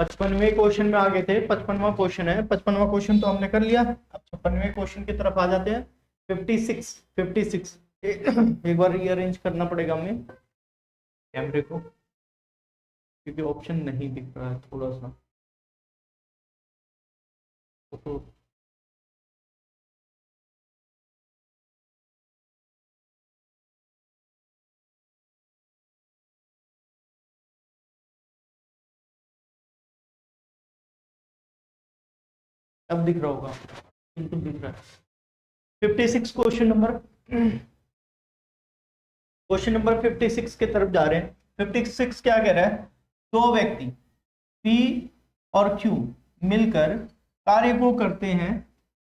55वें question में आ गए थे। 55वां क्वेश्चन है, 55वां क्वेश्चन तो हमने कर लिया। अब 56वें क्वेश्चन की तरफ आ जाते हैं। 56 एक बार रीअरेंज करना पड़ेगा हमें कैमरे को, क्योंकि ऑप्शन नहीं दिख रहा है थोड़ा सा तो अब दिख रहा होगा, बिल्कुल दिख रहा है। 56 क्वेश्चन नंबर 56 के तरफ जा रहे हैं। 56 क्या कह रहा है? दो व्यक्ति P और Q मिलकर कार्य को करते हैं,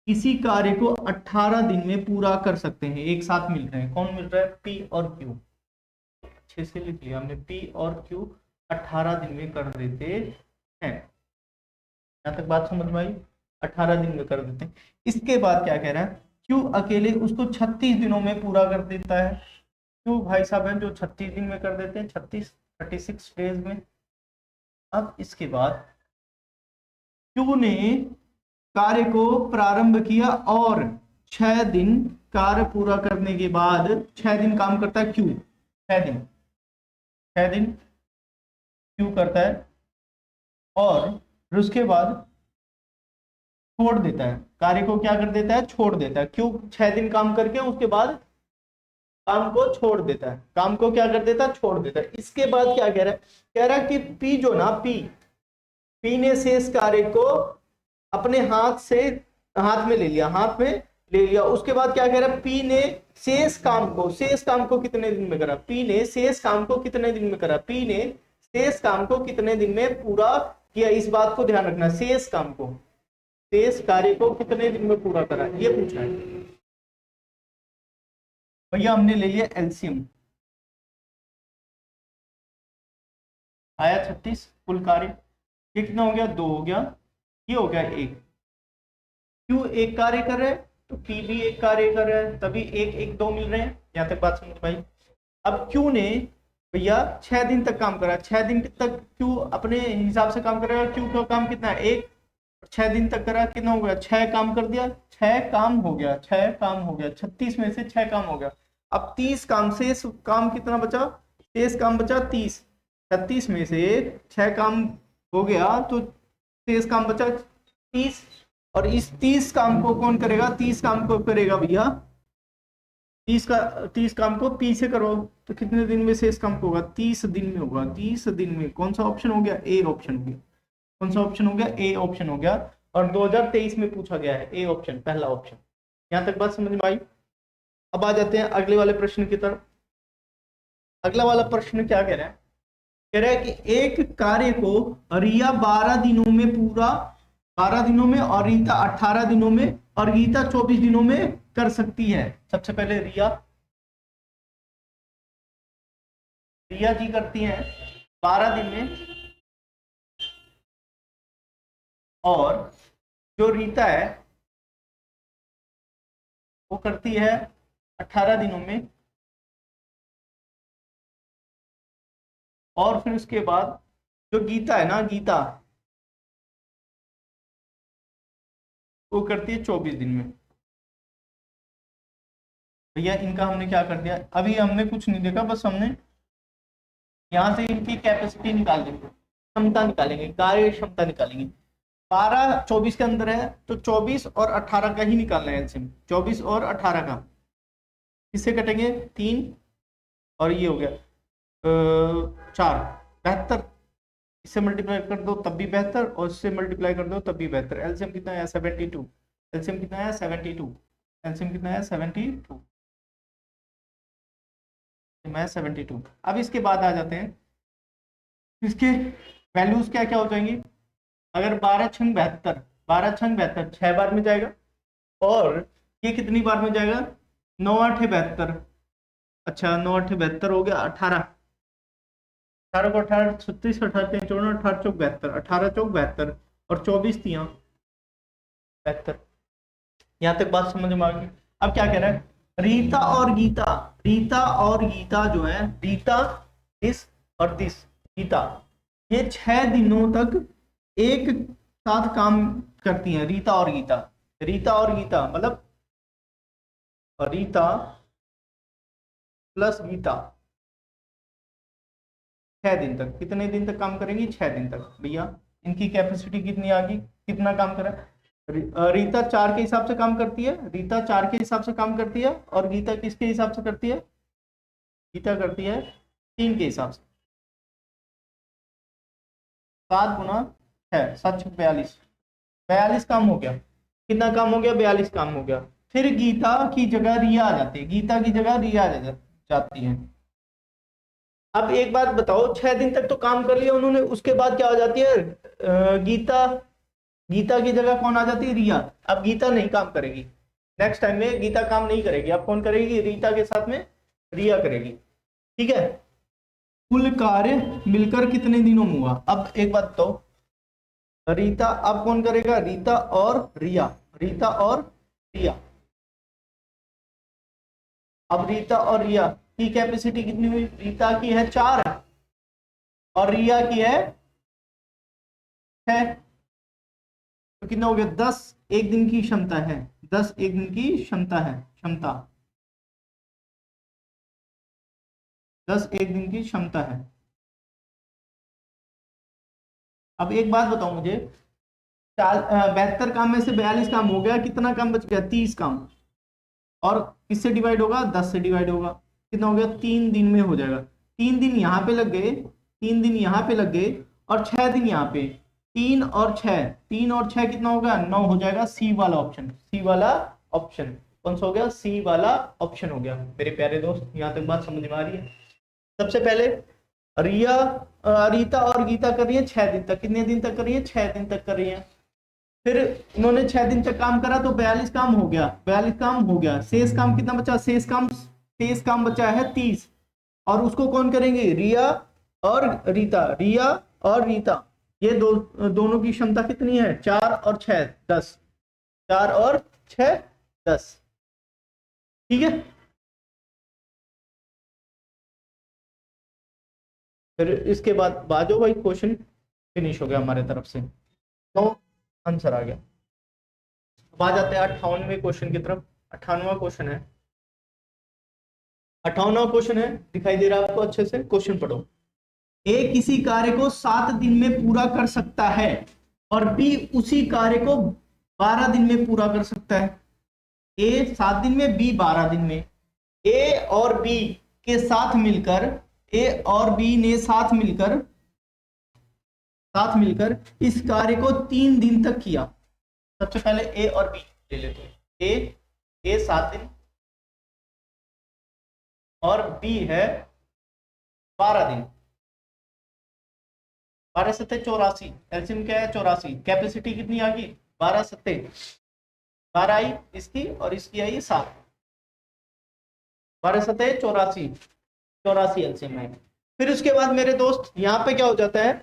किसी कार्य को 18 दिन में पूरा कर सकते हैं। एक साथ मिल रहे हैं, कौन मिल रहा है? P और Q। अच्छे से लिख लिया हमने, P और Q 18 दिन में कर देते हैं। यहां तक बात समझ में आई? 18 दिन में कर देते हैं। इसके बाद क्या कह रहा है? Q अकेले उसको 36 दिनों में पूरा कर देता है। क्यों भाई साहब है जो 36 दिन में कर देते हैं, 36 डेज में। अब इसके बाद Q ने कार्य को प्रारंभ किया और 6 दिन कार्य पूरा करने के बाद 6 दिन काम करता है Q। 6 दिन Q करता है और उसके बाद छोड़ देता है कार्य को। क्या कर देता है? छोड़ देता है। क्यों? 6 दिन काम करके उसके बाद काम को छोड़ देता है। काम को क्या कर देता है? छोड़ देता है। इसके बाद क्या कह रहा है? कह रहा है कि P जो ना P ने शेष कार्य को अपने हाथ में ले लिया। उसके बाद क्या कह रहा है? P ने शेष काम को कितने दिन में करा? P ने शेष काम को कितने दिन में करा? P ने शेष काम को कितने दिन में पूरा किया? इस बात को ध्यान रखना, शेष कार्य को कितने दिन में पूरा करा, ये पूछा है भैया। हमने ले लिया एलसीएम, आया 36 कुल कार्य। ये कितना हो गया? 2 हो गया, ये हो गया 1। क्यों एक कार्य कर रहे हैं तो P भी एक कार्य कर रहा है, तभी 1 1 2 मिल रहे हैं। यहां तक बात समझ भाई। अब Q ने भैया 6 दिन तक काम करा। 6 दिन तक Q अपने हिसाब से काम करेगा। Q का काम कितना है? 1। 6 दिन तक करा, कितना हो गया? 6 काम कर दिया, 6 काम हो गया, 36 में से 6 काम हो गया। अब 30 काम से काम कितना बचा? शेष काम बचा 30। 36 में से 6 काम हो गया तो शेष काम बचा 30। और इस 30 काम को कौन करेगा? 30 काम को करेगा भैया, 30 काम को P से करो तो कितने दिन में शेष काम होगा? 30 दिन में होगा। 30 दिन में कौन सा ऑप्शन हो गया? ए ऑप्शन हो गया। कौन सा ऑप्शन हो गया? ए ऑप्शन हो गया। और 2023 में पूछा गया है ए ऑप्शन, पहला ऑप्शन। यहां तक बात समझ में आई? अब आ जाते हैं अगले वाले प्रश्न की तरफ। अगला वाला प्रश्न क्या कह रहा है? कह रहा है कि एक कार्य को रिया 12 दिनों में पूरा, 12 दिनों में, और रीता 18 दिनों में, और गीता 24 दिनों में कर सकती है। सबसे पहले रिया जी करती हैं 12 दिन में, और जो रीता है वो करती है 18 दिनों में। और फिर उसके बाद जो गीता है ना, गीता वो करती है 24 दिन में। भैया इनका हमने क्या कर दिया? अभी हमने कुछ नहीं देखा, बस हमने यहां से इनकी कैपेसिटी निकाल देंगे, क्षमता निकालेंगे, कार्य क्षमता निकालेंगे। 12 24 के अंदर है तो 24 और 18 का ही निकालना है एलसीएम। 24 और 18 का किससे कटेंगे? 3 और ये हो गया 4, 72। इससे मल्टीप्लाई कर दो तब भी बेहतर, और इससे मल्टीप्लाई कर दो तब भी बेहतर। एलसीएम कितना है? 72। एलसीएम कितना है? 72। एलसीएम कितना है? 72। 72। अब इसके बाद आ जाते हैं इसके वैल्यूज क्या क्या हो जाएंगी। अगर 12 छंग 72, 12 छंग 72 6 बार में जाएगा, और ये कितनी बार में जाएगा? 9 8 72। अच्छा 9 8 72 हो गया। 18 को 18 36 18 3 14 18 चौक 72, 18 चौक 72, और 24 3 72। यहां तक बात समझ में आ गई? अब क्या कह रहा है? रीता और गीता जो है, रीता दिस और दिस गीता, ये 6 दिनों तक एक साथ काम करती हैं, रीता और गीता। रीता और गीता मतलब रीता प्लस गीता 6 दिन तक। कितने दिन तक काम करेंगी? 6 दिन तक। भैया इनकी कैपेसिटी कितनी आ गई, कितना काम करा? रीता 4 के हिसाब से काम करती है, रीता 4 के हिसाब से काम करती है, और गीता किसके हिसाब से करती है? गीता करती है 3 के हिसाब से। 7 गुना 6, 7 6 42, 42 काम हो गया। कितना काम हो गया? 42 काम हो गया। फिर गीता की जगह रिया आ जाती है, गीता की जगह रिया जाती है। अब एक बात बताओ, 6 दिन तक तो काम कर लिया उन्होंने, उसके बाद क्या हो जाती है? गीता, गीता की जगह कौन आ जाती है? रिया। अब गीता नहीं काम करेगी, नेक्स्ट टाइम में गीता काम नहीं करेगी। अब कौन करेगी? रीता के साथ में रिया करेगी। ठीक है, कुल कार्य मिलकर कितने दिनों में हुआ? अब एक बात बताओ, रीता, अब कौन करेगा? रीता और रिया, रीता और रिया। अब रीता और रिया की कैपेसिटी कितनी हुई? रीता की है 4 और रिया की है 6, तो कितना हो गया? 10 एक दिन की क्षमता है, 10 एक दिन की क्षमता है, क्षमता 10 एक दिन की क्षमता है। अब एक बात बताओ मुझे, 72 काम में से 42 काम हो गया, कितना काम बच गया? 30 काम। और किससे डिवाइड होगा? 10 से डिवाइड होगा। कितना हो गया? 3 दिन में हो जाएगा। 3 दिन यहाँ पे लग गए, 3 दिन यहाँ पे लग गए, और 6 दिन यहाँ पे। 3 और 6, 3 और 6 कितना होगा? 9 हो जाएगा। सी वाला ऑप्शन, सी वाला ऑप्शन कौन सा हो गया? सी वाला ऑप्शन हो गया। मेरे प्यारे दोस्त, यहाँ तक बात समझ में आ रही है? सबसे पहले रिया, रीता और गीता कर रही है 6 दिन तक। कितने दिन तक कर रही है? 6 दिन तक कर रही है। फिर उन्होंने 6 दिन तक काम करा तो 42 काम हो गया, 42 काम हो गया। शेष काम कितना बचा? शेष काम बचा है 30, और उसको कौन करेंगे? रिया और रीता, रिया और रीता। ये दोनों की क्षमता कितनी है? 4 और 6 10, 4 और 6 10। ठीक है, फिर इसके बाद बाजो भाई, क्वेश्चन फिनिश हो गया हमारे तरफ से, तो आंसर आ गया। अब आ जाते हैं 58वें क्वेश्चन की तरफ। 58वां क्वेश्चन है, 58वां क्वेश्चन है, दिखाई दे रहा है आपको? अच्छे से क्वेश्चन पढ़ो। ए किसी कार्य को 7 दिन में पूरा कर सकता है और बी उसी कार्य को 12 दिन में पूरा कर सकता है। ए 7 दिन में, बी 12 दिन में। ए और बी के साथ मिलकर, ए और बी ने साथ मिलकर इस कार्य को 3 दिन तक किया। सबसे पहले ए और बी ले लेते हैं। ए 7 दिन और बी है 12 दिन। 12 सत्ते 84, एलसीएम क्या है? 84। कैपेसिटी कितनी आ गई? 12 सत्ते 12 आई इसकी, और इसकी आई 7। 12 सत्ते 84, 84 एलसीएम है। फिर उसके बाद मेरे दोस्त यहाँ पे क्या हो जाता है?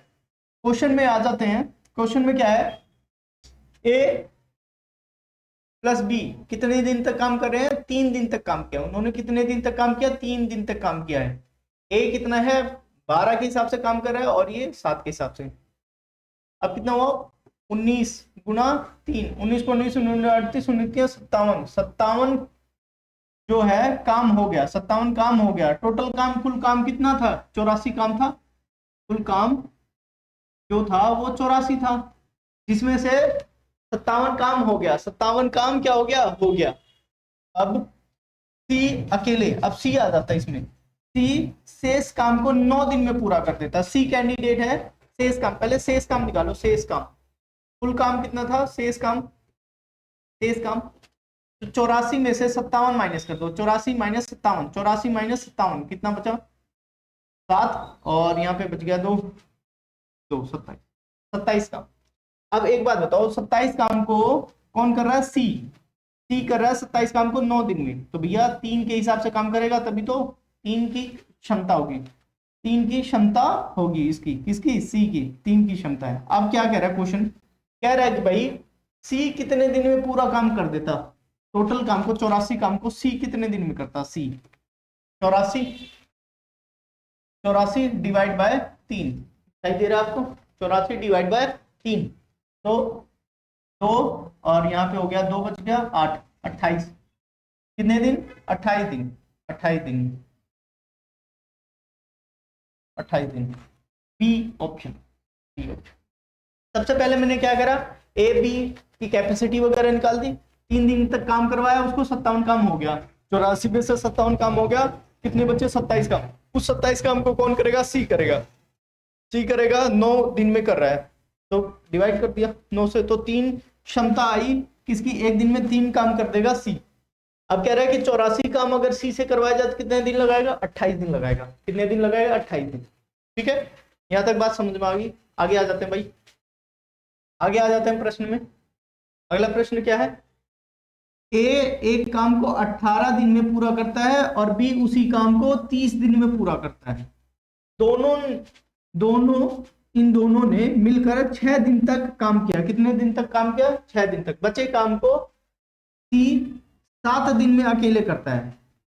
क्वेश्चन में आ जाते हैं। क्वेश्चन में क्या है? ए प्लस बी कितने दिन तक काम कर रहे हैं? 3 दिन तक काम किया। उन्होंने कितने दिन तक काम किया? 3 दिन तक काम किया है। ए कितना है? 12 के हिसाब से काम कर रहा है, और ये 7 के हिसाब से। अब कितना हुआ? 19 गुना 3, 19 को 19 38 19 57, 57 जो है काम हो गया, 57 काम हो गया। टोटल काम, कुल काम कितना था? 84 काम था। कुल काम जो था वो 84 था, जिसमें से 57 काम हो गया। 57 काम क्या हो गया? हो गया। अब सी अकेले, अब सी आ जाता है इसमें। सी शेष काम को 9 दिन में पूरा कर देता। सी कैंडिडेट है शेष काम। पहले शेष काम निकालो, शेष काम। कुल काम कितना था? शेष काम, शेष काम तो 84 में से 57 माइनस कर दो। 84 माइनस 57, 84 माइनस 57 कितना बचा? 7, और यहाँ पे बच गया 2, 27, 27 काम। अब एक बात बताओ, 27 काम को कौन कर रहा है? सी कर रहा है 27 काम को 9 दिन में। तो भैया 3 के हिसाब से काम करेगा, तभी तो 3 की क्षमता होगी। 3 की क्षमता होगी इसकी, किसकी? सी की 3 की क्षमता है। अब क्या कह रहा है क्वेश्चन? कह रहा है कि भाई सी कितने दिन में पूरा काम कर देता? टोटल काम को, 84 काम को सी कितने दिन में करता? सी 84, 84 डिवाइड बाय 3, दिखाई दे रहा है आपको? 84 डिवाइड बाय 3, तो 2 और यहाँ पे हो गया 2 बच गया 8, 28। कितने दिन? 28 दिन, 28 दिन, 28 दिन। B option, B option. सबसे पहले मैंने क्या करा, ए बी की कैपेसिटी वगैरह निकाल दी, 3 दिन तक काम करवाया उसको, 57 काम हो गया, 84 में से 57 काम हो गया, कितने बचे? 27 काम। उस 27 काम को कौन करेगा? सी करेगा। सी करेगा, 9 दिन में कर रहा है, तो डिवाइड कर दिया 9 से, तो 3 क्षमता आई किसकी? एक दिन में 3 काम कर देगा सी। अब कह रहा है कि 84 काम अगर सी से करवाया जाए तो कितने दिन लगाएगा? 28 दिन लगाएगा। कितने दिन लगाएगा? 28 दिन। ठीक है, यहां तक बात समझ में आ गई। आगे आ जाते हैं भाई, आगे आ जाते हैं प्रश्न में। अगला प्रश्न क्या है? ए एक काम को 18 दिन में पूरा करता है और बी उसी काम को 30 दिन में पूरा करता है। दोनों दोनों इन दोनों ने मिलकर 6 दिन तक काम किया। कितने दिन तक काम किया? 6 दिन तक। बचे काम को सी 7 दिन में अकेले करता है।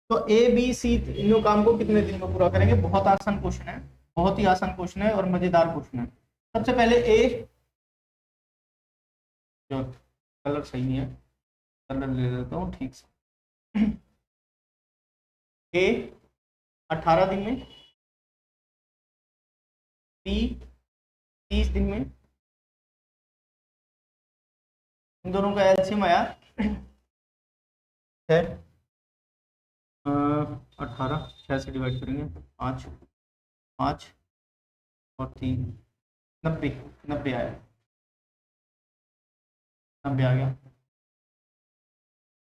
तो ए बी सी तीनों काम को कितने दिन में पूरा करेंगे? बहुत आसान क्वेश्चन है, बहुत ही आसान क्वेश्चन है और मजेदार क्वेश्चन है। सबसे पहले ए, जो कलर सही नहीं है, कलर ले लेता हूँ ठीक से। ए 18 दिन में, बी 30 दिन में, इन दोनों का एलसीएम आया है 18, 6 से डिवाइड करेंगे 5, 5 और 3, 90, 90 आया, 90 आ गया।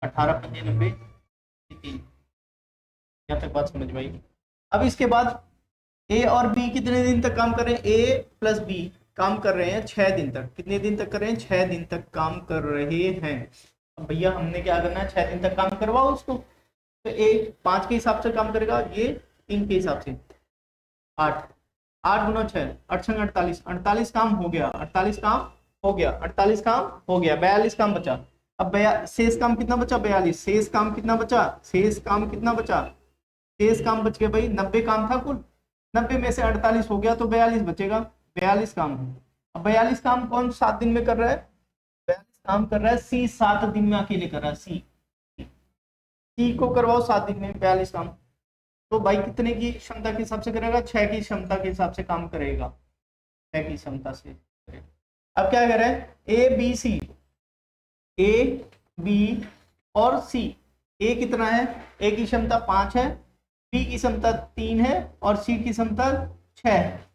18 × 90, 3। यहाँ तक बात समझ में आई। अब इसके बाद ए और बी कितने दिन तक काम कर रहे हैं? ए प्लस बी काम कर रहे हैं 6 दिन तक। कितने दिन तक कर रहे हैं? 6 दिन तक काम कर रहे हैं। अब भैया हमने क्या करना है? 6 दिन तक काम करवाओ उसको। तो ए 5 के हिसाब से काम करेगा, ये 3 के हिसाब से 8, 8 × 6, 8 × 48, 48 काम हो गया, 48 काम हो गया, 48 काम हो गया, 42 काम बचा। अब शेष काम कितना बचा? 42। शेष काम कितना बचा? शेष काम कितना बचा? शेष काम बच गया भाई 90 काम था कुल, 90 में से 48 हो गया तो 42 बचेगा, 42 काम है। अब 42 काम कौन 7 दिन में कर रहा है? 42 काम कर रहा है सी, 7 दिन में अकेले कर रहा है सी। सी को करवाओ 7 दिन में 42 काम, तो भाई कितने की क्षमता के हिसाब से करेगा? 6 की क्षमता के हिसाब से काम करेगा, 6 की क्षमता से करेगा। अब क्या कर रहा है? A B C, A B और सी। ए कितना है? ए की क्षमता 5 है, बी की क्षमता 3 है और सी की क्षमता 6 है।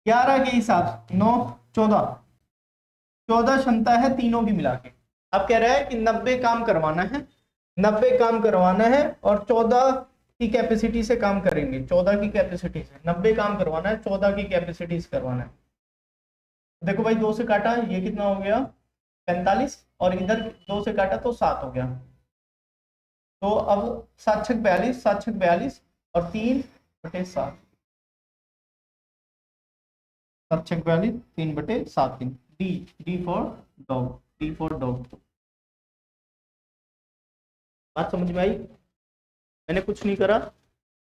11 के हिसाब 9, 14, 14 क्षमता है तीनों की मिला के। अब कह रहा है कि 90 काम करवाना है, 90 काम करवाना है और 14 की कैपेसिटी से काम करेंगे, 14 की कैपेसिटी से 90 काम करवाना है, 14 की कैपेसिटी से करवाना है। देखो भाई 2 से काटा, ये कितना हो गया? 45, और इधर 2 से काटा तो 7 हो गया। तो अब 7 × 42, 7 × 42 और 3/7, 7 × 42, 3/7 दिन। D for dog, D for dog. बात समझ में आई? मैंने कुछ नहीं करा,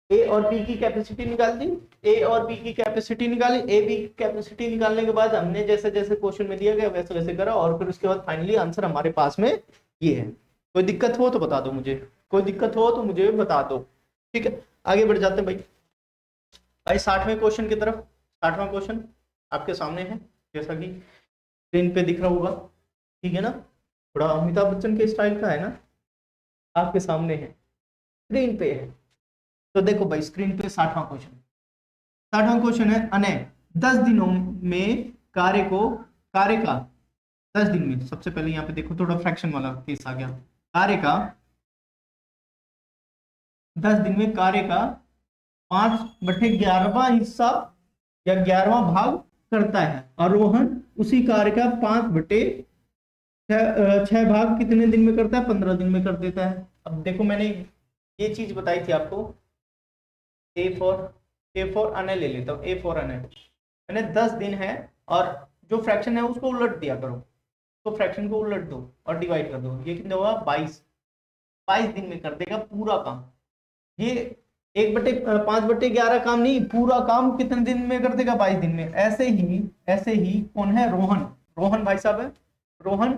ए और बी की कैपेसिटी निकाल दी, ए और बी की कैपेसिटी निकाली, ए बी की कैपेसिटी निकालने के बाद हमने जैसे जैसे क्वेश्चन में दिया गया वैसे वैसे करा, और फिर उसके बाद फाइनली आंसर हमारे पास में ये है। कोई दिक्कत हो तो बता दो मुझे, कोई दिक्कत हो तो मुझे बता दो। ठीक है, आगे बढ़ जाते हैं भाई 60वें क्वेश्चन की तरफ। 60वां क्वेश्चन आपके सामने है, जैसा कि स्क्रीन पे दिख रहा होगा, ठीक है ना? थोड़ा अमिताभ बच्चन के स्टाइल का है ना, आपके सामने है, स्क्रीन पे है। तो देखो भाई स्क्रीन पे 60वां क्वेश्चन, 60वां क्वेश्चन है, अने 10 दिनों में कार्य का 10 दिन में, सबसे पहले यहाँ पे देखो थोड़ा फ्रैक्शन वाला केस आ गया, कार्य का 10 दिन में कार्य का 5/11वां हिस्सा या 11वां भाग करता है, आरोहण उसी कार्य का 5/6 भाग कितने दिन में करता है? 15 दिन में कर देता है। अब देखो मैंने ये चीज बताई थी आपको, ए फॉर अने ले लेता हूँ, ए फॉर अने मैंने 10 दिन है और जो फ्रैक्शन है उसको उलट दिया करो, तो फ्रैक्शन को उलट दो और डिवाइड कर दो, ये कितना होगा? 22 दिन में कर देगा पूरा काम। ये 1/5/11 काम नहीं, पूरा काम कितने दिन में कर देगा? 22 दिन में। ऐसे ही कौन है? रोहन। रोहन भाई साहब है। रोहन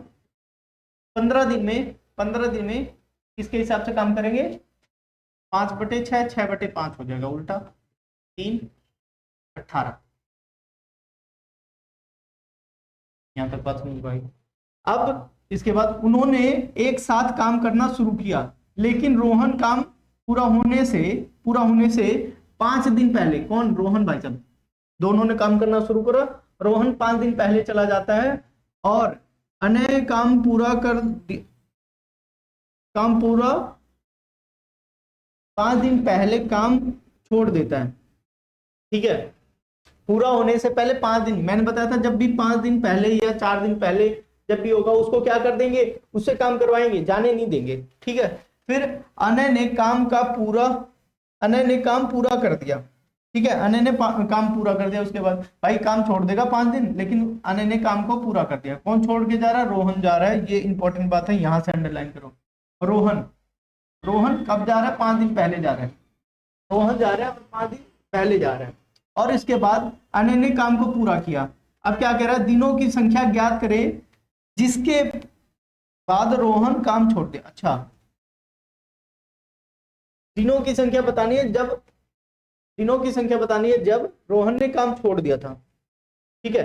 15 दिन में किसके हिसाब से काम करेंगे? 5/6, 6/5 हो जाएगा उल्टा, 3 18। यहां तक बात समझ भाई। अब इसके बाद उन्होंने एक साथ काम करना शुरू किया, लेकिन रोहन काम पूरा होने से 5 दिन पहले, कौन? रोहन भाई साहब, दोनों ने काम करना शुरू करा। रोहन 5 दिन पहले चला जाता है और अनय काम पूरा 5 दिन पहले काम छोड़ देता है। ठीक है, पूरा होने से पहले 5 दिन, मैंने बताया था जब भी 5 दिन पहले या 4 दिन पहले जब भी होगा उसको क्या कर देंगे? उससे काम करवाएंगे, जाने नहीं देंगे। ठीक है, फिर अनय ने काम पूरा कर दिया। ठीक है, अनय ने काम पूरा कर दिया। उसके बाद भाई काम छोड़ देगा 5 दिन, लेकिन अनय ने काम को पूरा कर दिया। कौन छोड़ के जा रहा है? रोहन जा रहा है। ये इंपॉर्टेंट बात है, यहां से अंडरलाइन करो। रोहन कब जा रहा है? 5 दिन पहले जा रहा है। रोहन जा रहा है और 5 दिन पहले जा रहा है। और इसके बाद अनय ने काम को पूरा किया। अब क्या कह रहा है? दिनों की संख्या ज्ञात करे जिसके बाद रोहन काम छोड़ दे। अच्छा, दिनों की संख्या बतानी है जब रोहन ने काम छोड़ दिया था। ठीक है,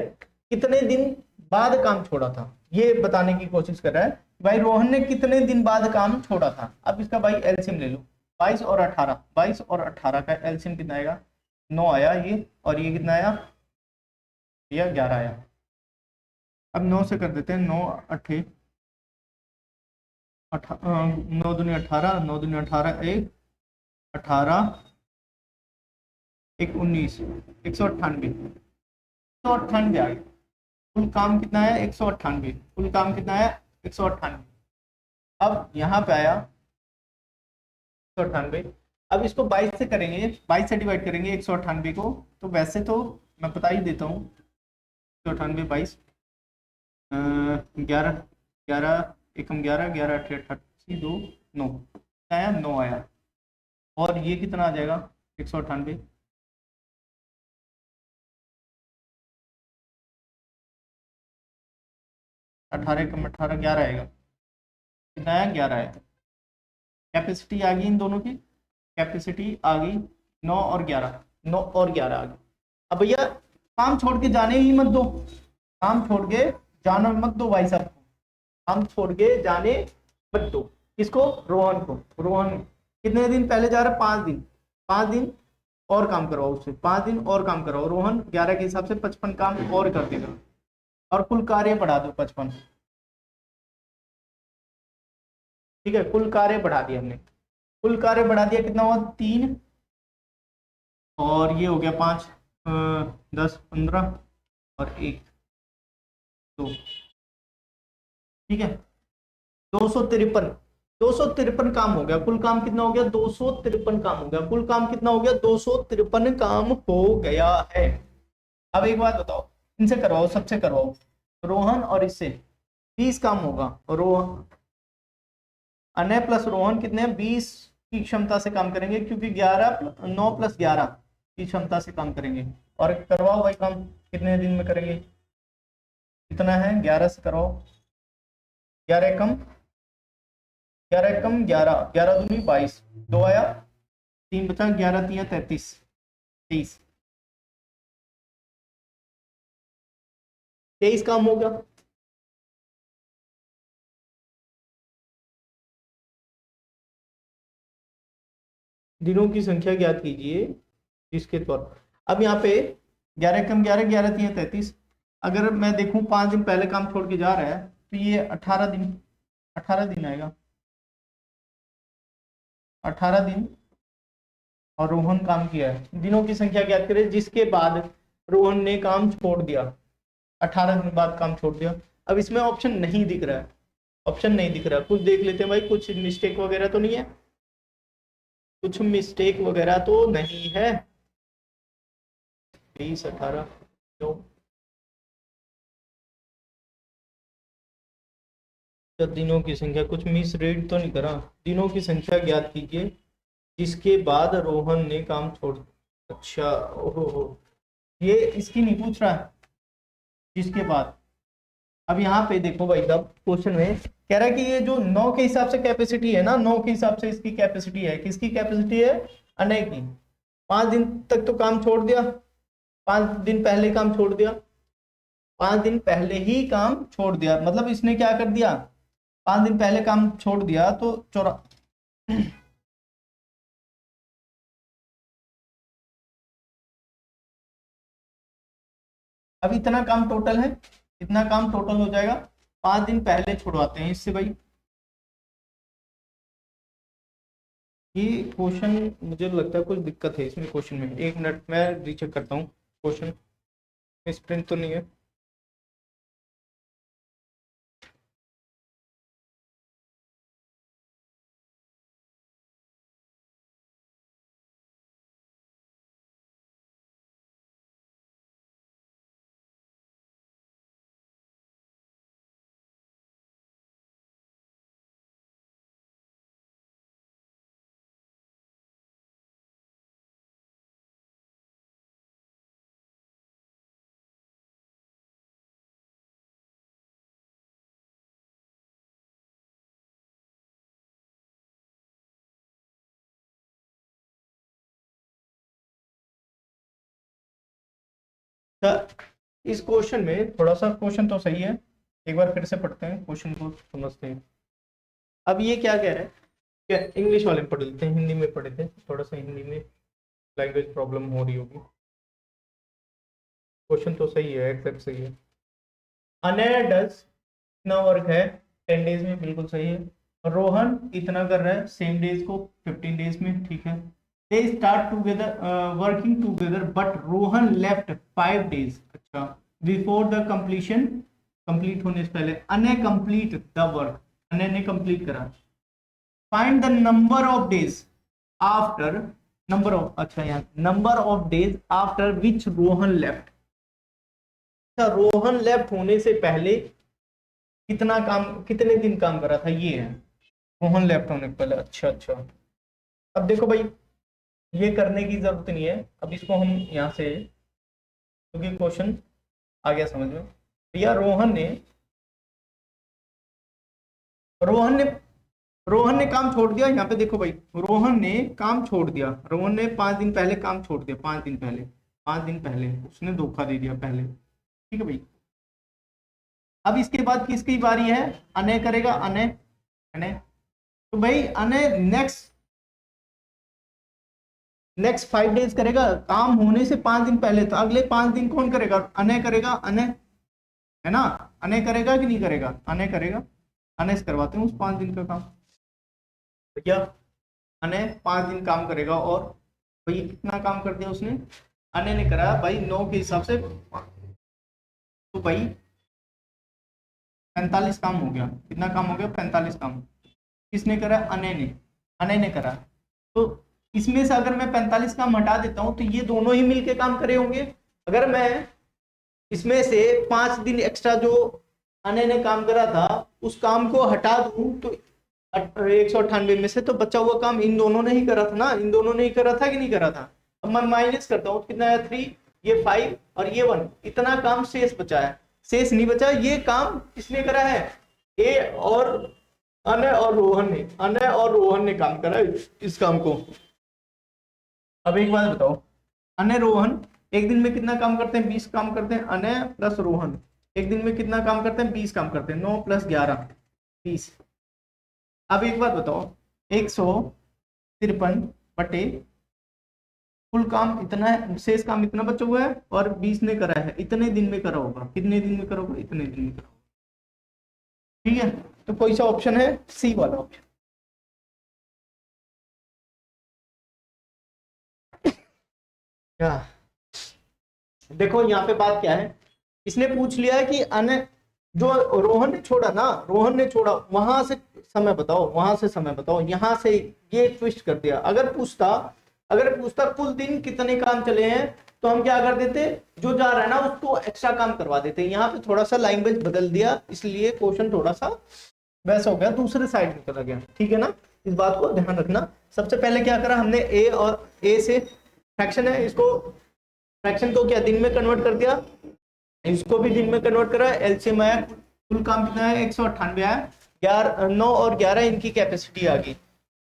कितने दिन बाद काम छोड़ा था, ये बताने की कोशिश कर रहा है। भाई रोहन ने कितने दिन बाद काम छोड़ा था। अब इसका भाई एलसीएम ले लो। 22 और 18 का एलसीएम कितना आएगा? 9 आया ये, और ये कितना आया? ये 11 आया। अब 9 से कर देते हैं। 9 8 9 दूनी 18, 9 दूनी 18, 1 18, 1 19, 198 आ गया। कुल काम कितना है? 198। कुल काम कितना है? 198। अब यहाँ पे आया 198। अब इसको 22 से करेंगे, 22 से डिवाइड करेंगे 198 को। तो वैसे तो मैं बता ही देता हूँ, 198 22, 11 11 एकम 11 11 8 88 2 9 आया, 9 आया। और ये कितना आ जाएगा? 198। 18 एकम 18 11 आएगा। कितना आया? 11 आया। कैपेसिटी आ गई इन दोनों की, कैपेसिटी आ गई 9 और 11, 9 और 11 आ गई। अब भैया काम छोड़ के जाने ही मत दो, काम छोड़ के जाना मत दो भाई साहब को, काम छोड़ के जाने मत दो। किसको? रोहन को। रोहन कितने दिन पहले जा रहा है? 5 दिन। 5 दिन और काम करवाओ उससे, 5 दिन और काम करवाओ। रोहन 11 के हिसाब से 55 काम और कर देगा, और कुल कार्य बढ़ा दो 55। ठीक है, कुल कार्य बढ़ा दिया हमने। कुल कार्य बढ़ा दिया, कितना हुआ? 3, और ये हो गया 5, 10 15 और 1 2। ठीक है, 253 काम हो गया। कुल काम कितना हो गया? 253 काम हो गया। कुल काम कितना हो गया? 253 काम हो गया है। अब एक बात बताओ, इनसे करवाओ, सबसे करवाओ। रोहन और इससे 20 काम होगा। रोहन, अनय प्लस रोहन कितने? 20 की क्षमता से काम करेंगे, क्योंकि 9 + 11 की क्षमता से काम करेंगे। और करवाओ भाई काम, कितने दिन में करेंगे? कितना है? 11 से करवाओ। 11 एकम 11, 11 दूनी 22, 2 आया, 3 बचा, 11 3 33, 23, 23 काम हो गया। दिनों की संख्या ज्ञात कीजिए जिसके तौर पर। अब यहाँ पे 11 एकम 11, 11 3 33। अगर मैं देखूं 5 दिन पहले काम छोड़ के जा रहा है, तो ये 18 दिन आएगा। 18 दिन और रोहन काम किया है। दिनों की संख्या ज्ञात करें जिसके बाद रोहन ने काम छोड़ दिया, 18 दिन बाद काम छोड़ दिया। अब इसमें ऑप्शन नहीं दिख रहा है, कुछ देख लेते हैं भाई, कुछ मिस्टेक वगैरह तो नहीं है? कुछ मिस्टेक वगैरह तो नहीं है? 20 18 तो दिनों की संख्या, कुछ मिस रीड तो नहीं करा? दिनों की संख्या ज्ञात कीजिए जिसके बाद रोहन ने काम छोड़, अच्छा ओहो, ये इसकी नहीं पूछ रहा है, जिसके बाद। अब यहाँ पे देखो भाई साहब क्वेश्चन में कह रहा है कि ये जो 9 के हिसाब से कैपेसिटी है ना, 9 के हिसाब से इसकी कैपेसिटी है, किसकी कैपेसिटी है, अनय की। 5 दिन तक तो काम छोड़ दिया, 5 दिन पहले काम छोड़ दिया, 5 दिन पहले ही काम छोड़ दिया, मतलब इसने क्या कर दिया, 5 दिन पहले काम छोड़ दिया तो अब इतना काम टोटल है, इतना काम टोटल हो जाएगा, 5 दिन पहले छुड़वाते हैं इससे भाई। ये क्वेश्चन मुझे लगता है कुछ दिक्कत है इसमें, क्वेश्चन में 1 मिनट मैं रीचेक करता हूँ, क्वेश्चन मिसप्रिंट तो नहीं है। इस क्वेश्चन में थोड़ा सा, क्वेश्चन तो सही है, एक बार फिर से पढ़ते हैं क्वेश्चन को, समझते हैं। अब ये क्या कह रहा है, क्या इंग्लिश वाले में पढ़ लेते हैं, हिंदी में पढ़े थे, थोड़ा सा हिंदी में लैंग्वेज प्रॉब्लम हो रही होगी। क्वेश्चन तो सही है, एग्जैक्ट सही है। अनय डज इतना वर्क है 10 डेज में, बिल्कुल सही है। रोहन इतना कर रहा है सेम डेज को 15 डेज में, ठीक है। They start together working together but Rohan left 5 days, अच्छा, बिफोर द कंप्लीशन, कंप्लीट होने से पहले। Anay complete the work, Anay ने कंप्लीट करा। Find the number of days after, number of, अच्छा यहाँ number of days after which Rohan left. अच्छा, रोहन लेफ्ट होने से पहले कितना काम, कितने दिन काम करा था, ये है रोहन लेफ्ट होने के पहले। अच्छा अच्छा, अब देखो भाई ये करने की जरूरत नहीं है, अब इसको हम यहाँ से, क्योंकि क्वेश्चन आ गया समझ में भैया। रोहन ने रोहन ने काम छोड़ दिया, यहाँ पे देखो भाई, रोहन ने काम छोड़ दिया, रोहन ने 5 दिन पहले काम छोड़ दिया, 5 दिन पहले, 5 दिन पहले उसने धोखा दे दिया पहले, ठीक है भाई। अब इसके बाद किसकी बारी है, अनय करेगा, अनय, अनय, तो भाई अनय नेक्स्ट 5 डेज करेगा, काम होने से 5 दिन पहले, तो अगले 5 दिन कौन करेगा, अनय करेगा, अनय, है ना, अनय करेगा कि नहीं करेगा, अनय करेगा, अनय से करवाते हैं उस 5 दिन का काम भैया। अनय 5 दिन काम करेगा, और भाई कितना काम कर दिया उसने, अनय ने करा भाई 9 के हिसाब से, तो भाई 45 काम हो गया, कितना काम हो गया, 45 काम। किसने करा, अनय ने, अनय ने करा। तो इसमें से अगर मैं 45 काम हटा देता हूं तो ये दोनों ही मिलके काम करे होंगे। अगर मैं इसमें से 5 दिन एक्स्ट्रा जो अनय ने काम करा था उस काम को हटा दूं तो 198 में से तो बचा हुआ काम इन दोनों ने ही करा था ना, इन दोनों ने ही करा था कि नहीं करा था। अब मैं माइनस करता हूँ, कितना है 3, ये 5 और ये 1, इतना काम शेष बचा है, शेष नहीं बचा। ये काम किसने करा है, ए और अनय और रोहन ने, अनय और रोहन ने काम करा इस काम को। अब एक बात बताओ, अनय रोहन एक दिन में कितना काम करते हैं, 20 काम करते हैं, अनय प्लस रोहन एक दिन में कितना काम करते हैं, 20 काम करते हैं, 9 + 11 20। अब एक बात बताओ, 153 बटे कुल काम इतना है, शेष काम इतना बचा हुआ है, और 20 ने करा है, इतने दिन में करा होगा, कितने दिन में करा होगा, इतने दिन में करा होगा, ठीक है। तो कोई सा ऑप्शन है, सी वाला ऑप्शन। क्या देखो यहाँ पे बात क्या है, इसने पूछ लिया है कि अनय, जो रोहन ने छोड़ा ना, रोहन ने छोड़ा वहां से समय बताओ, वहां से समय बताओ, यहां से ये ट्विस्ट कर दिया। अगर पूछता कुल दिन कितने काम चले हैं तो हम क्या कर देते, जो जा रहा है ना उसको एक्स्ट्रा काम करवा देते। यहाँ पे थोड़ा सा लैंग्वेज बदल दिया, इसलिए क्वेश्चन थोड़ा सा वैसा हो गया, दूसरे साइड में चला गया, ठीक है ना। इस बात को ध्यान रखना। सबसे पहले क्या करा हमने, ए और ए से फ्रैक्शन है, इसको फ्रैक्शन को क्या दिन में कन्वर्ट कर दिया, इसको भी दिन में कन्वर्ट करा, एलसीएम आया, कुल काम कितना है 198 आया, 9 और 11 इनकी कैपेसिटी आ गई।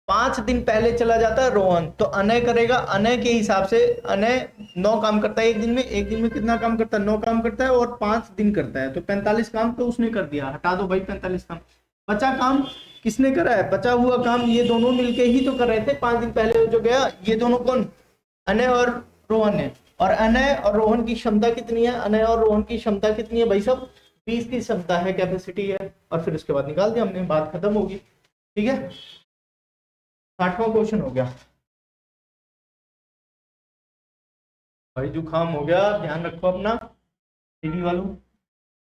5 दिन पहले चला जाता है रोहन, तो अनय करेगा, अनय के हिसाब से अनय 9 काम करता है एक दिन में, एक दिन में कितना काम करता है 9 काम करता है और 5 दिन करता है, तो 45 काम तो उसने कर दिया, हटा दो भाई 45 काम। बचा काम किसने करा है, बचा हुआ काम ये दोनों मिलके ही तो कर रहे थे 5 दिन पहले जो गया, ये दोनों कौन, अनय और रोहन है। और अनय और रोहन की क्षमता कितनी है, अनय और रोहन की क्षमता कितनी है भाई साहब, 20 की क्षमता है, कैपेसिटी है, और फिर उसके बाद निकाल दिया हमने, बात खत्म होगी। ठीक है, 60वां क्वेश्चन हो गया। भाई जुकाम हो गया, ध्यान रखो अपना सीडी वालों।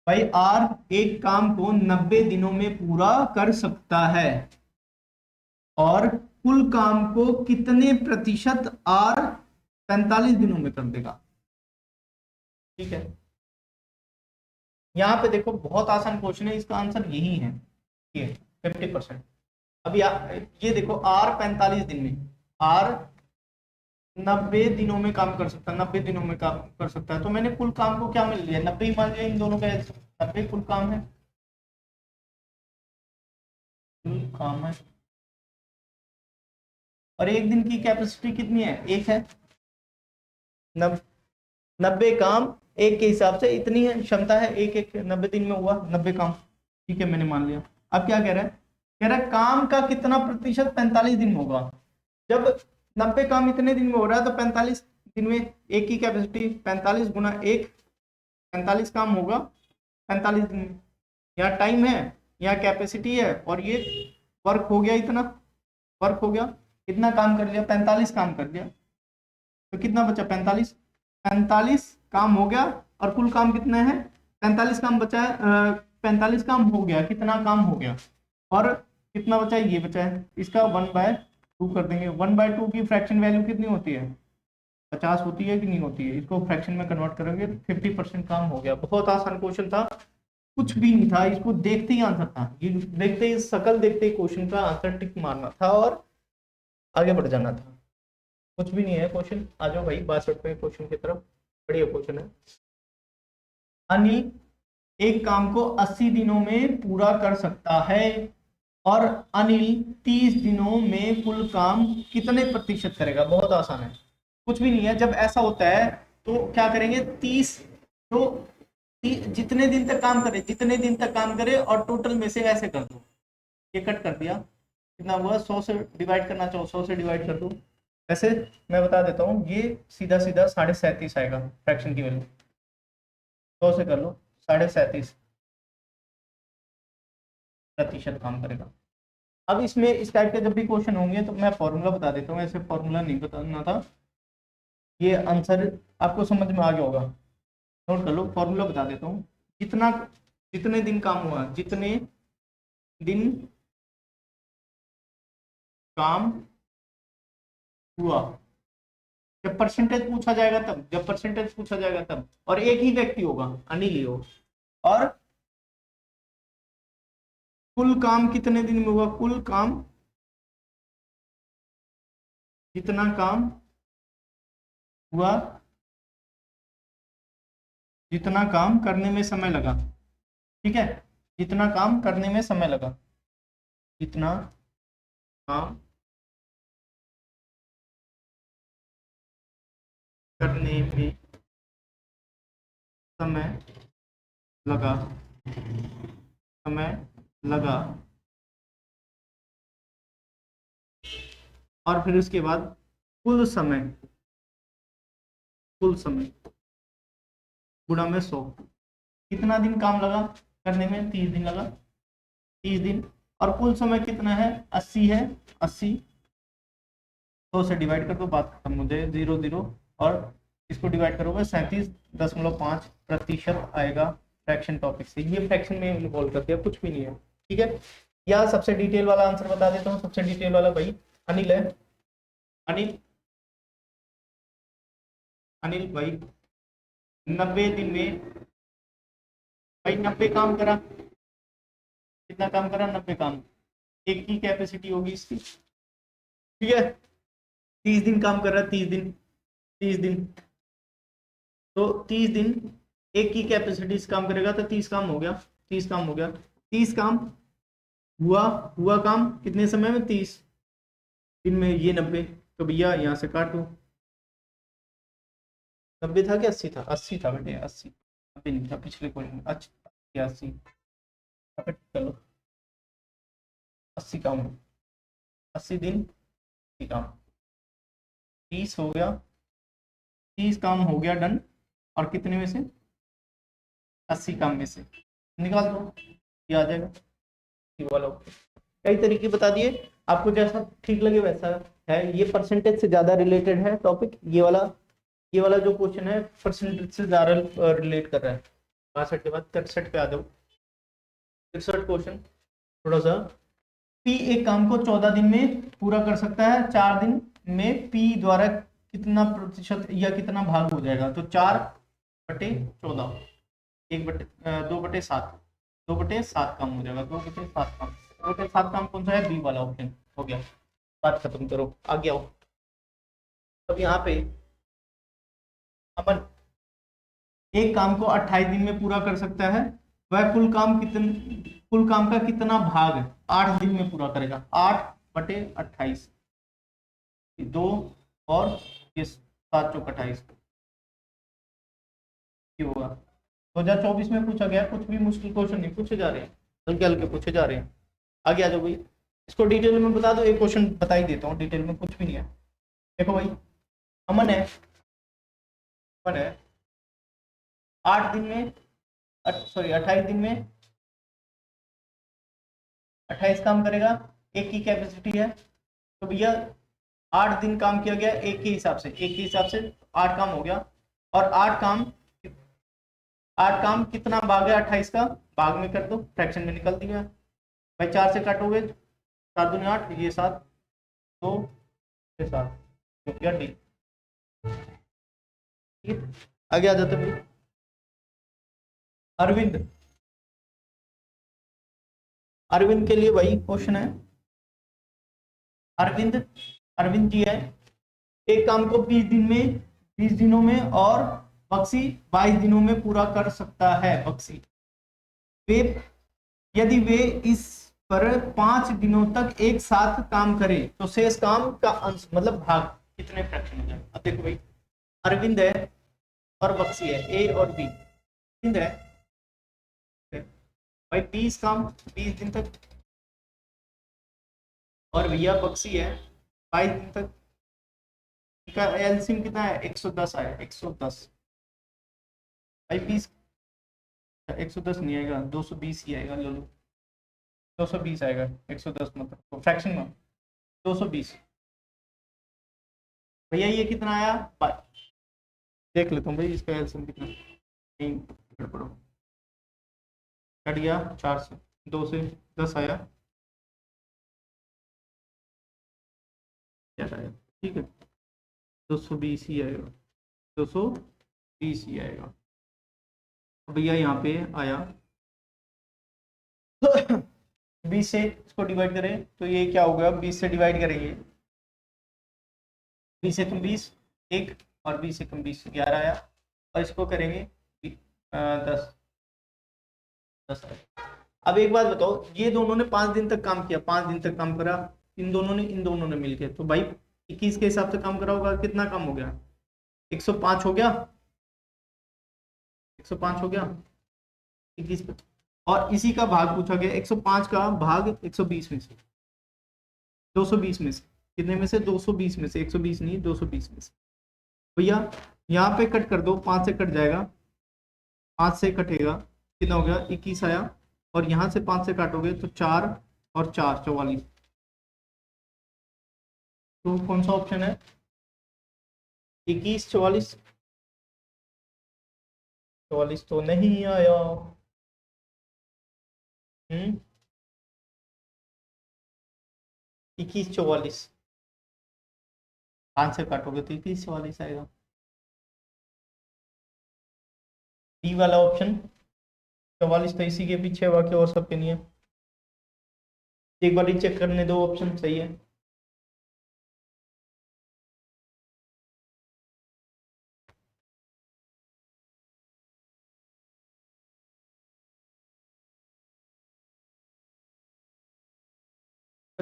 भाई आर एक काम को 90 दिनों में पूरा कर सकता है और कुल काम को कितने प्रतिशत आर 45 दिनों में कर देगा। ठीक है, यहां पे देखो बहुत आसान क्वेश्चन है, इसका आंसर यही है, ये 50%। अब ये देखो आर 45 दिन में, आर 90 दिनों में काम कर सकता है, 90 दिनों में काम कर सकता है, तो मैंने कुल काम को क्या मिल लिया 90 ही मान लिया, इन दोनों का 90 कुल काम है, कुल काम है। और एक दिन की कैपेसिटी कितनी है, एक है, 90 काम एक के हिसाब से इतनी है क्षमता है, एक 90 दिन में हुआ 90 काम। ठीक है, मैंने मान लिया। अब क्या कह रहा है, कह रहा है काम का कितना प्रतिशत 45 दिन होगा। जब 90 काम इतने दिन में हो रहा है तो 45 दिन में एक की कैपेसिटी 45 गुना 1, 45 काम होगा 45 दिन में। यहाँ टाइम है, यहाँ कैपेसिटी है, और ये वर्क हो गया, इतना वर्क हो गया, कितना काम कर लिया 45 काम कर लिया, तो कितना बचा 45 काम हो गया, और कुल काम कितना है 45 काम बचा है, 45 काम हो गया, कितना काम हो गया, और कितना बचा है, ये बचा है, इसका 1/2 कर देंगे। 1/2 की फ्रैक्शन वैल्यू कितनी होती है 50 होती है कि नहीं होती है, इसको फ्रैक्शन में कन्वर्ट करेंगे 50% काम हो गया। बहुत आसान क्वेश्चन था, कुछ भी नहीं था, इसको देखते ही आंसर था, ये देखते ही शकल देखते ही क्वेश्चन का आंसर टिक मारना था और आगे बढ़ जाना था। कुछ भी नहीं है क्वेश्चन। आ जाओ भाई 62वें क्वेश्चन की तरफ, बढ़िया क्वेश्चन है। अनिल एक काम को 80 दिनों में पूरा कर सकता है और अनिल 30 दिनों में कुल काम कितने प्रतिशत करेगा। बहुत आसान है, कुछ भी नहीं है। जब ऐसा होता है तो क्या करेंगे 30, तो जितने दिन तक काम करे, जितने दिन तक काम करे, और टोटल में से ऐसे कर दो, ये कट कर दिया, कितना हुआ 100 से डिवाइड करना चाहो 100 से डिवाइड कर दो। ऐसे मैं बता देता हूँ, ये सीधा सीधा 37.5 आएगा फ्रैक्शन की वैल्यू, 100 से कर लो 37.5 प्रतिशत काम करेगा। अब इसमें इस टाइप के जब भी क्वेश्चन होंगे तो मैं फॉर्मूला बता देता हूँ, ऐसे फॉर्मूला नहीं बताना था, ये आंसर आपको समझ में आ गया होगा। नोट कर लो, फॉर्मूला बता देता हूँ। जितने दिन काम हुआ, जितने दिन काम हुआ, जब परसेंटेज पूछा जाएगा तब, जब परसेंटेज पूछा जाएगा तब, और एक ही व्यक्ति होगा, अनिल ही हो, और कुल काम कितने दिन में हुआ, कुल काम जितना काम हुआ, जितना काम करने में समय लगा। ठीक है, जितना काम करने में समय लगा, जितना काम करने में समय लगा, समय लगा, और फिर उसके बाद कुल समय, कुल समय गुणा में 100। कितना दिन काम लगा करने में, 30 दिन लगा, 30 दिन, और कुल समय कितना है 80 है, 80 100 से डिवाइड कर दो, बात खत्म हो जाए, 0 0, और इसको डिवाइड करोगे 37.5 प्रतिशत आएगा फ्रैक्शन टॉपिक से। ये फ्रैक्शन में इन्वॉल्व कर दिया, कुछ भी नहीं है। ठीक है, या सबसे डिटेल वाला आंसर बता देता हूँ। सबसे डिटेल वाला भाई अनिल है, अनिल अनिल भाई 90 दिन में भाई 90 काम करा, कितना काम करा 90 काम, एक की कैपेसिटी होगी इसकी ठीक है, 30 दिन काम कर रहा है, 30 दिन, 30 दिन, तो 30 दिन एक की कैपेसिटी से काम करेगा, तो 30 काम हो गया, 30 काम हो गया, 30 काम हुआ, हुआ काम कितने समय में, 30 दिन में, ये 90, तो भैया यहाँ से काटो, 90 था कि 80 था, 80 था बेटे, 80, 90 नहीं था पिछले क्वेश्चन में, अच्छा 80, चलो 80 काम, 80 दिन 80 काम, 30 हो गया, 30 काम हो गया डन, और कितने में से, 80 काम में से निकाल दो, ये आ जाएगा, ये वाला। कई तरीके बता दिए, आपको जैसा ठीक लगे वैसा है। ये परसेंटेज से ज्यादा रिलेटेड है टॉपिक, ये वाला जो क्वेश्चन है परसेंटेज से ज्यादा रिलेट कर रहा है। 62 के बाद 63 पे आ जाओ, 63 क्वेश्चन थोड़ा सा। पी एक काम को 14 दिन में पूरा कर सकता है, 4 दिन में पी द्वारा कितना प्रतिशत या कितना भाग हो जाएगा, तो 4/14, 2/7, 2/7 काम हो जाएगा, 2/7 काम, 2/7 काम कौन सा है, बी वाला ऑप्शन हो गया। बात खत्म करो, आगे आओ। अब यहाँ पे अपन एक काम को 28 दिन में पूरा कर सकता है, वह कुल काम का कितना भाग 8 दिन में पूरा करेगा, 8/28, 2 और ये 7×4 = 28, ये होगा। 2024 में पूछा गया, कुछ भी मुश्किल क्वेश्चन नहीं पूछे जा रहे हैं, हल्के हल्के पूछे जा रहे हैं। आगे आ जाओ भाई, इसको डिटेल में बता दो, एक क्वेश्चन बता ही देता हूँ, डिटेल में कुछ भी नहीं है। देखो भाई, अमन है 8 दिन में, सॉरी 28 दिन में 28 काम करेगा, एक की कैपेसिटी है, तो भैया 8 दिन काम किया गया, एक के हिसाब से, 8 काम हो गया, और 8 काम कितना भाग है 28 का, भाग में कर दो, फ्रैक्शन में निकल दिया भाई, 4 से काटोगे 4 दूनी 8, ये 7, 2 से 7, तो क्या डी। आगे आ जाते भाई, अरविंद के लिए भाई क्वेश्चन है, अरविंद जी है, एक काम को 20 दिनों में और बक्सी 22 दिनों में पूरा कर सकता है। बक्सी वे यदि वे इस पर 5 दिनों तक एक साथ काम करे तो शेष काम का अंश मतलब भाग कितने फ्रैक्शन हो जाए। अब देखो भाई, अरविंद है और बक्सी है, ए और बी, अरविंद है भाई 20 काम 20 दिन तक, और भैया बक्सी है 22 दिन तक, का एलसीएम कितना है, 110 आया, 110 भाई 20, 110 नहीं आएगा, 220 ही आएगा, लो 220 आएगा, 110 मतलब फ्रैक्शन में 220। भैया ये कितना आया, देख लेता हूँ भाई इसका एलसीएम कितना, नहीं पढ़ो, कट गया 4 से, 2 से 10 आया, क्या आया, ठीक है 220 ही आएगा, 220 ही आएगा। भैया यहाँ पे आया 20 से इसको डिवाइड करें तो ये क्या होगा, 20 से डिवाइड करेंगे, 20 से कम 20 1, और 20 से कम 20 11 आया, और इसको करेंगे 10 आया। अब एक बात बताओ, ये दोनों ने 5 दिन तक काम किया, 5 दिन तक काम करा, इन दोनों ने मिलके, तो भाई 21 के हिसाब से काम करा होगा, कितना काम हो गया, 105 हो गया, 105 हो गया 21 पे, और इसी का भाग पूछा गया, 105 का भाग 120 में से, 220 में से, कितने में से, 220 में से, 120 नहीं 220 में से। भैया यहाँ पे कट कर दो, 5 से कट जाएगा, 5 से कटेगा, कितना हो गया 21 आया, और यहाँ से 5 से काटोगे तो 4 और 4 44, तो कौन सा ऑप्शन है, 21 44, 44 तो नहीं आया। 21 44, 5 से काटोगे तो 21 44 आएगा, डी वाला ऑप्शन। 44 तो इसी के पीछे, बाकी और सबके नहीं है, एक बार चेक करने दो, ऑप्शन सही है।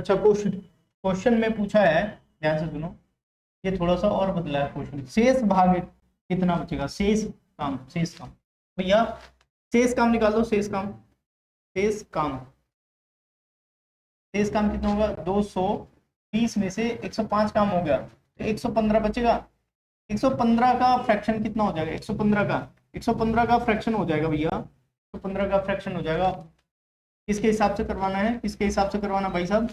अच्छा, क्वेश्चन क्वेश्चन में पूछा है, ध्यान से सुनो, ये थोड़ा सा और बदला है क्वेश्चन। शेष भाग कितना बचेगा, शेष काम, शेष काम भैया, शेष काम निकाल दो, शेष काम, शेष काम, शेष काम कितना होगा, 220 में से 105 काम हो गया तो 115 बचेगा। 115 का फ्रैक्शन कितना हो जाएगा, 115 का फ्रैक्शन हो जाएगा भैया, 115 का फ्रैक्शन हो जाएगा। किसके हिसाब से करवाना है, किसके हिसाब से करवाना भाई साहब?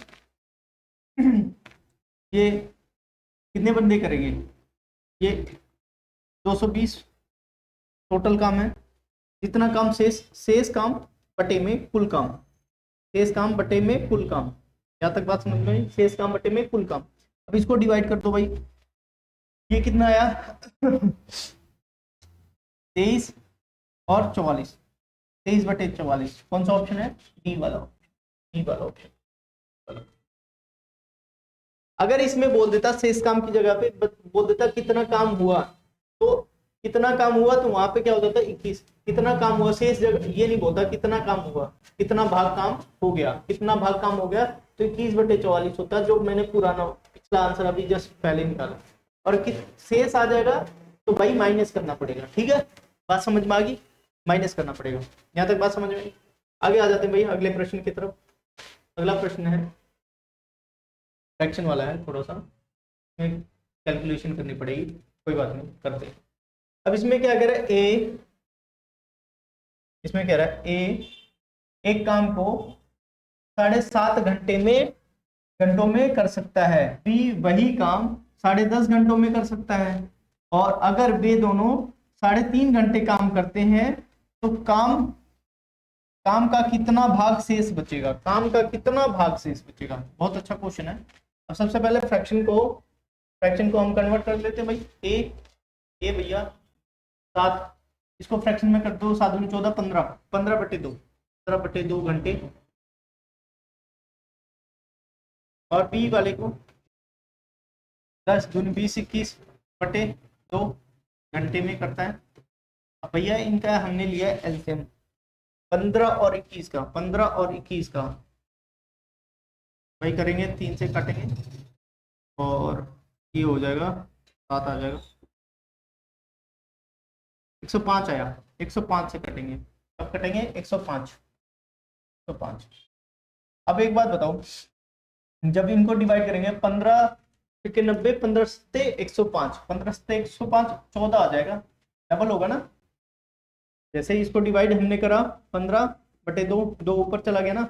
ये कितने बंदे करेंगे, ये 220 टोटल काम है। जितना काम शेष, शेष काम बटे में कुल काम, शेष काम बटे में कुल काम, यहाँ तक बात समझ में आई? शेष काम बटे में कुल काम। अब इसको डिवाइड कर दो भाई, ये कितना आया 23 और 44, 23 बटे 44, कौन सा ऑप्शन है, डी वाला, डी वाला ऑप्शन। अगर इसमें बोल देता शेष काम की जगह पे बोल देता कितना काम हुआ, तो कितना काम हुआ तो वहां पे क्या हो जाता 21, कितना काम हुआ शेष जगह, ये नहीं बोलता कितना काम हुआ, कितना भाग काम हो गया, कितना भाग काम हो गया तो 21 बटे 44 होता है, जो मैंने पुराना पिछला आंसर अभी जस्ट पहले निकाला। और शेष आ जाएगा तो भाई माइनस करना पड़ेगा, ठीक है, बात समझ में आ गई, माइनस करना पड़ेगा। यहाँ तक बात समझ में, आगे आ जाते हैं भाई अगले प्रश्न की तरफ। अगला प्रश्न है फ्रैक्शन वाला है, थोड़ा सा कैलकुलेशन करनी पड़ेगी, कोई बात नहीं, करते हैं। अब इसमें क्या कह रहा है ए, इसमें कह रहा है ए एक काम को 7.5 घंटों में कर सकता है, बी वही काम 10.5 घंटों में कर सकता है, और अगर वे दोनों 3.5 घंटे काम करते हैं तो काम का कितना भाग शेष बचेगा, काम का कितना भाग शेष बचेगा। बहुत अच्छा क्वेश्चन है। अब सबसे पहले फ्रैक्शन को हम कन्वर्ट कर लेते हैं भाई। ए भैया 7, इसको फ्रैक्शन में कर दो, 7 दूनी 14, 15 बटे 2, 15 बटे 2 घंटे, और बी वाले को 10 दूनी 20, 21 बटे 2 घंटे में करता है। अब भैया इनका हमने लिया एलसीएम 15 और 21 का, 15 और 21 का भाई करेंगे, 3 से काटेंगे और ये हो जाएगा 7 आ जाएगा, 105 आया, 105 से कटेंगे, अब कटेंगे 105, 105। अब एक बात बताओ, जब इनको डिवाइड करेंगे 15 के 90, 15 से 105, 15 से 105 14 आ जाएगा, डबल होगा ना। जैसे ही इसको डिवाइड हमने करा 15 बटे 2, 2 ऊपर चला गया ना,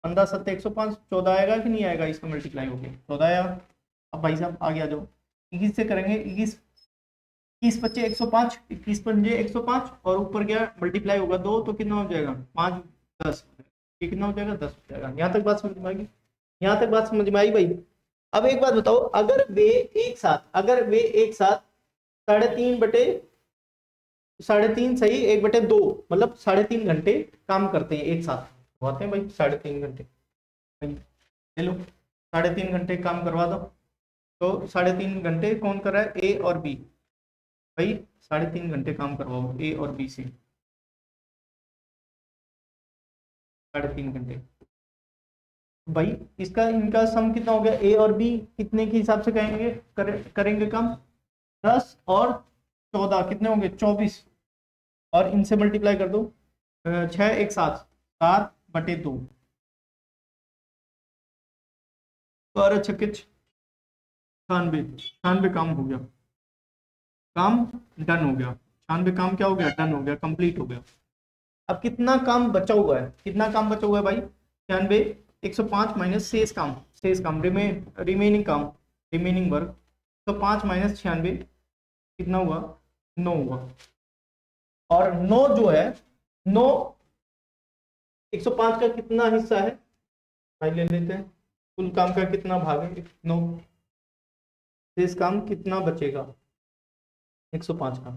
15 सत्ते 105, 14 आएगा कि नहीं आएगा, इसका मल्टीप्लाई हो गया 14 आया। अब भाई साहब आगे आ जाओ, 21 से करेंगे, 21 बच्चे 105, 21 पंजे 105, और ऊपर गया मल्टीप्लाई होगा 2 तो कितना हो जाएगा 5 10, ये कितना हो जाएगा 10 हो जाएगा। यहाँ तक बात समझ में आएगी, यहाँ तक बात समझ में आई भाई। अब एक बात बताओ, अगर वे एक साथ 3.5 बटे 3.5 सही 1/2 मतलब 3.5 घंटे काम करते हैं एक साथ, करवाते हैं भाई 3.5 घंटे, ले लो 3.5 घंटे काम करवा दो। तो 3.5 घंटे कौन कर रहा है, ए और बी, भाई 3.5 घंटे काम करवाओ ए और बी से, 3.5 घंटे। भाई इसका इनका सम कितना हो गया, ए और बी कितने के हिसाब से कहेंगे करेंगे काम, 10 और 14 कितने होंगे 24, और इनसे मल्टीप्लाई कर दो 6 1 7, 7 बटे 2, 12 छक्के 96 काम हो गया, काम डन हो गया, 96 काम क्या हो गया, डन हो गया, कंप्लीट हो गया। अब कितना काम बचा हुआ है, कितना काम बचा हुआ है भाई, 96 105 माइनस शेष काम रिमेनिंग वर्क, तो 5 माइनस 96 कितना हुआ 9 हुआ, और 9 जो है 9 105 का कितना हिस्सा है भाई ले लेते हैं, कुल काम का कितना भाग है 9, शेष काम कितना बचेगा 105 का।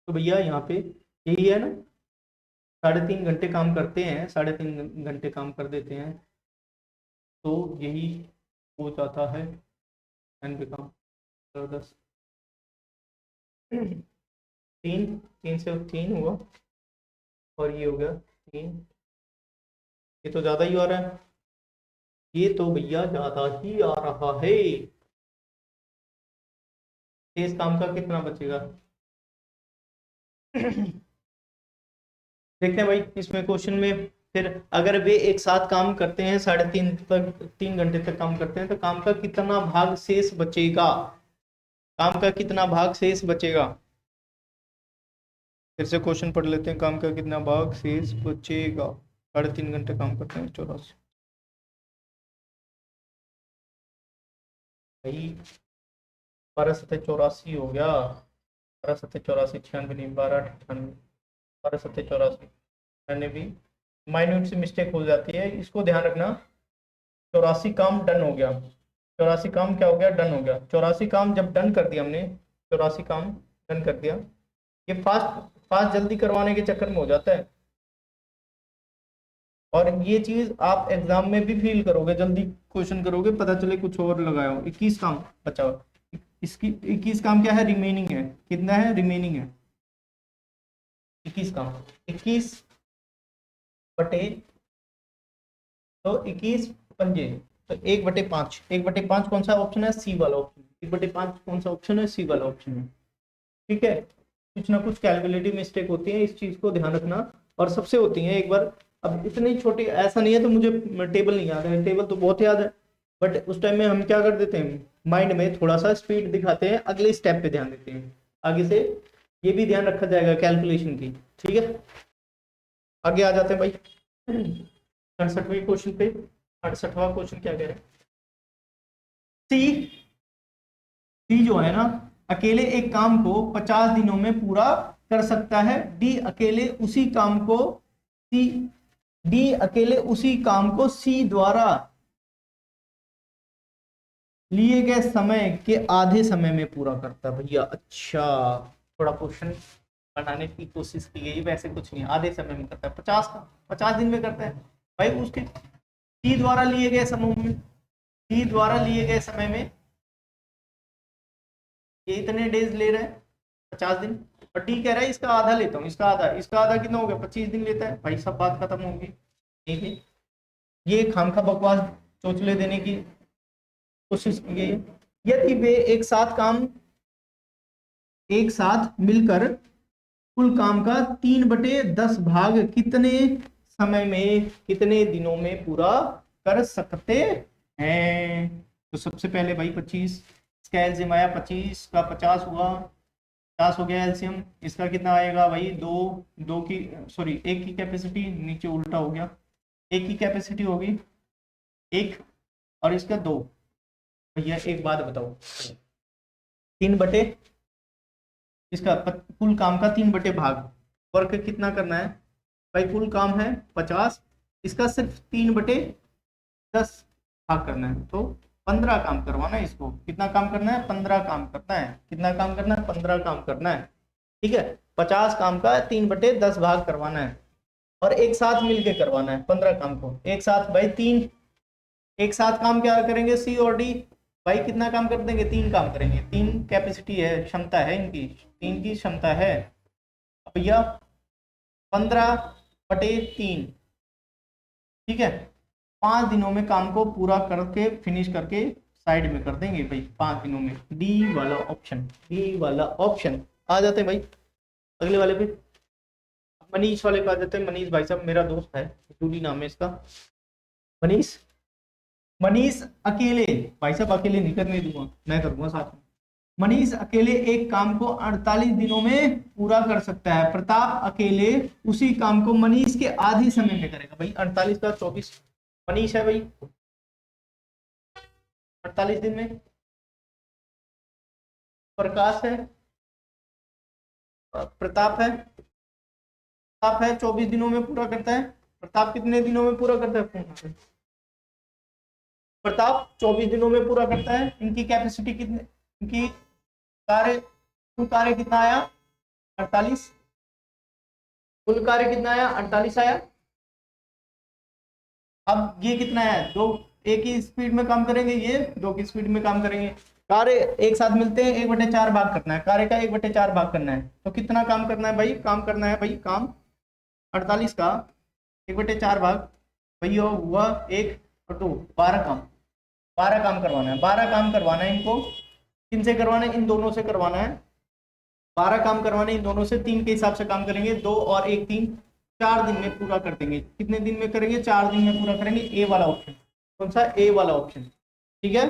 तो भैया यहाँ पे यही है ना, 3.5 घंटे काम करते हैं, 3.5 घंटे काम कर देते हैं, तो यही हो जाता है एन पे काम 10, 3 से 3 हुआ, और ये हो गया 3, ये तो ज़्यादा ही हो रहा है, ये तो भैया ज्यादा ही आ रहा है। शेष काम का कितना बचेगा? देखते हैं भाई इसमें क्वेश्चन में। फिर अगर वे एक साथ काम करते हैं 3.5 तक 3 घंटे तक काम करते हैं तो काम का कितना भाग शेष बचेगा? काम का कितना भाग शेष बचेगा? फिर से क्वेश्चन पढ़ लेते हैं। काम का कितना भाग शेष बचेगा? 3.5 घंटे काम करते हैं 84 भाई। 12 7 84 हो गया। 12 7 84 96 नहीं 12 98 12 7 84 मैंने भी माइन्यूट से मिस्टेक हो जाती है, इसको ध्यान रखना। 84 काम डन हो गया। 84 काम क्या हो गया? डन हो गया। 84 काम जब डन कर दिया हमने, 84 काम डन कर दिया। ये फास्ट फास्ट जल्दी करवाने के चक्कर में हो जाता है, और ये चीज आप एग्जाम में भी फील करोगे। जल्दी क्वेश्चन करोगे, पता चले कुछ और लगाया हो। 21 काम बचा हो। इसकी 21 काम क्या है? रिमेनिंग है। कितना है? रिमेनिंग है 21 काम। 21 बटे तो 21 पंजे तो 1/5। 1/5 कौन सा ऑप्शन है? सी वाला ऑप्शन। 1/5 कौन सा ऑप्शन है? सी वाला ऑप्शन है। ठीक है, कुछ ना कुछ कैलकुलेटिव मिस्टेक होती है, इस चीज को ध्यान रखना। और सबसे होती है एक बार। अब इतनी छोटी ऐसा नहीं है तो मुझे टेबल नहीं याद है, टेबल तो बहुत याद है, बट उस टाइम में हम क्या कर देते हैं, माइंड में थोड़ा सा स्पीड दिखाते हैं, अगले स्टेप पे ध्यान देते हैं। आगे से ये भी ध्यान रखा जाएगा कैलकुलेशन की। ठीक है, आगे आ जाते हैं भाई 68वें क्वेश्चन पे। 68वां क्वेश्चन क्या कह रहे हैं? सी सी जो है ना, अकेले एक काम को 50 दिनों में पूरा कर सकता है। डी अकेले उसी काम को सी डी अकेले उसी काम को सी द्वारा लिए गए समय के आधे समय में पूरा करता है। भैया अच्छा, थोड़ा क्वेश्चन बनाने की कोशिश की गई, वैसे कुछ नहीं, आधे समय में करता है। 50 दिन में करता है भाई। उसके सी द्वारा लिए गए समूह में, सी द्वारा लिए गए समय में ये इतने डेज ले रहा है, 50 दिन। और डी कह रहा है इसका आधा लेता हूँ, इसका आधा कितना हो गया? 25 दिन लेता है भाई। सब बात खत्म होगी। ठीक है, ये खामखा बकवास चोचले देने की कोशिश की गई है। यदि वे एक साथ मिलकर कुल काम का 3/10 भाग कितने समय में, कितने दिनों में पूरा कर सकते हैं? तो सबसे पहले भाई 25, इसका एलसीएम आया 25 का 50 हुआ, 50 हो गया एलसीएम। इसका कितना आएगा भाई? दो की सॉरी एक की कैपेसिटी, नीचे उल्टा हो गया, एक की कैपेसिटी होगी एक, और इसका 2। भैया एक बात बताओ, 3 बटे इसका कुल काम का 3 बटे भाग, वर्क कितना करना है भाई? कुल काम है 50, इसका सिर्फ 3/10 भाग करना है, तो 15 काम करवाना है इसको। कितना काम करना है? 15 काम करना है। कितना काम करना है? 15 काम करना है। ठीक है, 50 काम का 3/10 भाग करवाना है, और एक साथ मिलके करवाना है 15 काम को एक साथ भाई। एक साथ काम क्या करेंगे? सी और डी भाई कितना काम कर देंगे? 3 काम करेंगे। 3 कैपेसिटी है, क्षमता है इनकी, 3 की क्षमता है भैया। 15/3। ठीक है, 5 दिनों में काम को पूरा करके फिनिश करके साइड में कर देंगे भाई, 5 दिनों में। डी वाला ऑप्शन, डी वाला ऑप्शन। आ जाते हैं भाई अगले वाले पे, मनीष वाले पे आ जाते हैं। मनीष भाई साहब मेरा दोस्त है, जूली नाम है इसका, मनीष। मनीष अकेले, भाई साहब अकेले नहीं करने दूंगा, मैं करूंगा साथ में। मनीष अकेले एक काम को 48 दिनों में पूरा कर सकता है। प्रताप अकेले उसी काम को मनीष के आधे समय में करेगा। भाई 48 का 24, मनीष है भाई 48 दिन में। प्रकाश है, प्रताप है, 24 दिनों में पूरा करता है। प्रताप कितने दिनों में पूरा करता है? प्रताप 24 दिनों में पूरा करता है। इनकी कैपेसिटी कितनी, इनकी कार्य, कुल कार्य कितना आया? 48। कुल कार्य कितना आया? 48 आया। अब ये कितना है? 2, एक ही स्पीड में काम करेंगे, ये 2 की स्पीड में काम करेंगे। कार्य एक साथ मिलते हैं, 1/4 भाग करना है कार्य का, 1/4 भाग करना है। तो कितना काम करना है भाई? काम करना है भाई, काम 48 का 1/4 भाग भैया हुआ 1, और 2, 12 काम, 12 काम करवाना है। 12 काम करवाना है इनको, किन से करवाना है? इन दोनों से करवाना है। 12 काम करवाने इन दोनों से, 3 के हिसाब से काम करेंगे, 2 और 1 3, 4 दिन में पूरा कर देंगे। कितने दिन में करेंगे? 4 दिन में पूरा करेंगे। ए वाला ऑप्शन, कौन सा? ए वाला ऑप्शन, ठीक है।